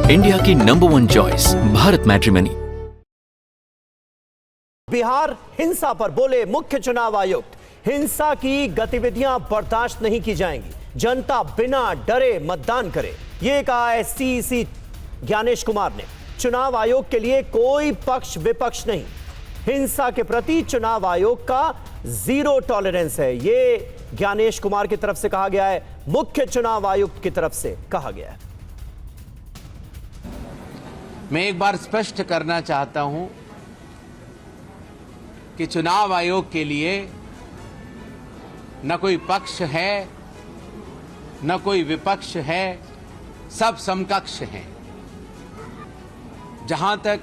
India की number 1 choice Bharat matrimony. Bihar हिंसा पर बोले मुख्य चुनाव आयुक्त, हिंसा की गतिविधियां बर्दाश्त नहीं की जाएंगी, जनता बिना डरे मतदान करे, ये कहा एससीईसी ज्ञानेश कुमार ने। चुनाव आयोग के लिए कोई पक्ष विपक्ष नहीं, हिंसा के प्रति चुनाव आयोग का जीरो टॉलरेंस है, ये ज्ञानेश कुमार की तरफ से कहा गया है, मुख्य चुनाव आयुक्त की तरफ से कहा गया है। मैं एक बार स्पष्ट करना चाहता हूं कि चुनाव आयोग के लिए न कोई पक्ष है न कोई विपक्ष है, सब समकक्ष हैं। जहां तक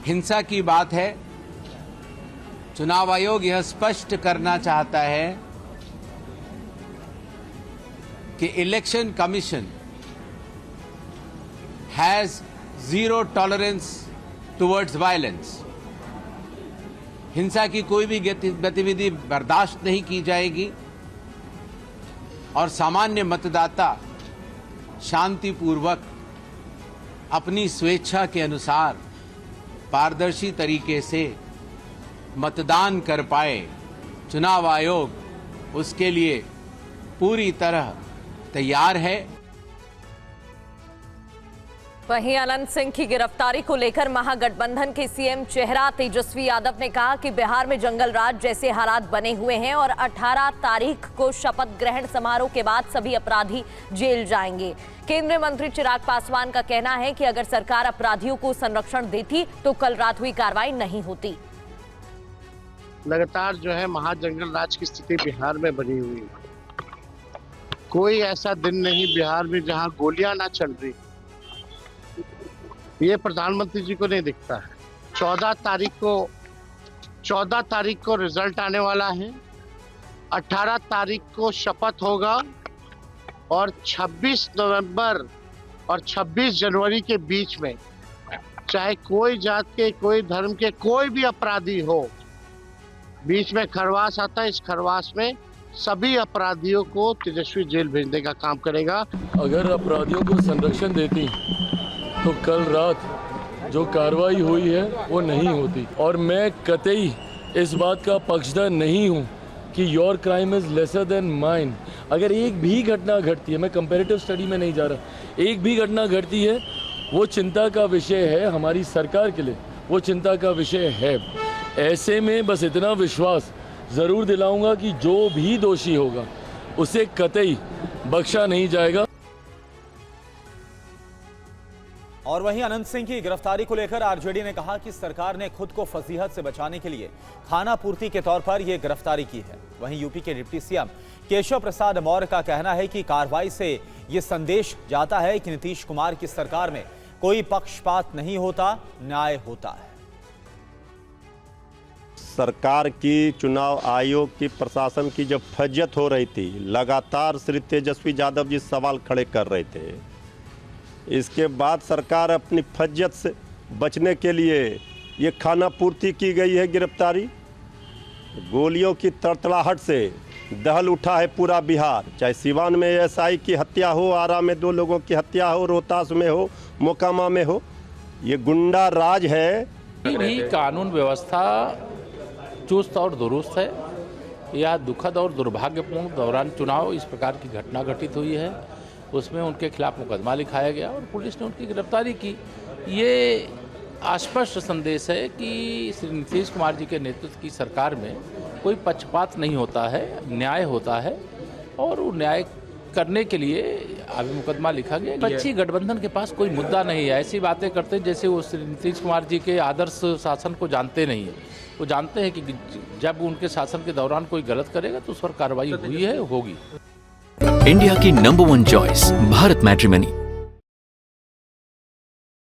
हिंसा की बात है, चुनाव आयोग यह स्पष्ट करना चाहता है कि election commission has zero tolerance towards violence. हिंसा की कोई भी गतिविधि बर्दाश्त नहीं की जाएगी और सामान्य मतदाता शांतिपूर्वक अपनी स्वेच्छा के अनुसार पारदर्शी तरीके से मतदान कर पाए। चुनाव आयोग उसके लिए पूरी तरह तैयार है। वहीं अनंत सिंह की गिरफ्तारी को लेकर महागठबंधन के सीएम चेहरा तेजस्वी यादव ने कहा कि बिहार में जंगल राज जैसे हालात बने हुए हैं और 18 तारीख को शपथ ग्रहण समारोह के बाद सभी अपराधी जेल जाएंगे। केंद्रीय मंत्री चिराग पासवान का कहना है कि अगर सरकार अपराधियों को संरक्षण देती तो कल रात हुई कार्रवाई नहीं होती। लगातार जो है महाजंगल राज की स्थिति बिहार में बनी हुई है। कोई ऐसा दिन नहीं बिहार में जहां गोलियां ना चल रही, ये प्रधानमंत्री जी को नहीं दिखता है। 14 तारीख को रिजल्ट आने वाला है, 18 तारीख को शपथ होगा और 26 नवंबर और 26 जनवरी के बीच में चाहे कोई जात के, कोई धर्म के, कोई भी अपराधी हो, बीच में खरवास आता है। इस खरवास में सभी अपराधियों को तेजस्वी जेल भेजने का काम करेगा। अगर अपराधियों को संरक्षण देती तो कल रात जो कार्रवाई हुई है वो नहीं होती। और मैं कतई इस बात का पक्षधर नहीं हूँ कि your crime is lesser than mine. अगर एक भी घटना घटती है, मैं कंपैरेटिव स्टडी में नहीं जा रहा, एक भी घटना घटती है वो चिंता का विषय है हमारी सरकार के लिए, वो चिंता का विषय है। ऐसे में बस इतना विश्वास ज़रूर दिलाऊंगा कि जो भी दोषी होगा उसे कतई बख्शा नहीं जाएगा। और वहीं अनंत सिंह की गिरफ्तारी को लेकर आरजेडी ने कहा कि सरकार ने खुद को फजीहत से बचाने के लिए खाना पूर्ति के तौर पर यह गिरफ्तारी की है। वहीं यूपी के डिप्टी सीएम केशव प्रसाद मौर्य का कहना है कि कार्रवाई से यह संदेश जाता है कि नीतीश कुमार की सरकार में कोई पक्षपात नहीं होता, न्याय होता है। सरकार की, चुनाव आयोग की, प्रशासन की जब फज्जत हो रही थी, लगातार श्री तेजस्वी यादव जी सवाल खड़े कर रहे थे। इसके बाद सरकार अपनी फज्जत से बचने के लिए ये खाना पूर्ति की गई है गिरफ्तारी। गोलियों की तड़तड़ाहट से दहल उठा है पूरा बिहार, चाहे सिवान में एसआई की हत्या हो, आरा में 2 लोगों की हत्या हो, रोहतास में हो, मोकामा में हो, ये गुंडा राज है। भी कानून व्यवस्था चुस्त और दुरुस्त है। यह दुखद और दुर्भाग्यपूर्ण दौरान चुनाव इस प्रकार की घटना घटित हुई है, उसमें उनके खिलाफ मुकदमा लिखाया गया और पुलिस ने उनकी गिरफ्तारी की। ये स्पष्ट संदेश है कि श्री नीतीश कुमार जी के नेतृत्व की सरकार में कोई पक्षपात नहीं होता है, न्याय होता है और वो न्याय करने के लिए अभी मुकदमा लिखा गया। पक्षी गठबंधन के पास कोई मुद्दा नहीं है। ऐसी बातें करते हैं जैसे वो श्री नीतीश कुमार जी के आदर्श शासन को जानते नहीं है। वो जानते हैं कि जब उनके शासन के दौरान कोई गलत करेगा तो उस पर कार्रवाई हुई है, होगी। इंडिया की नंबर 1 चॉइस भारत मैट्रिमनी।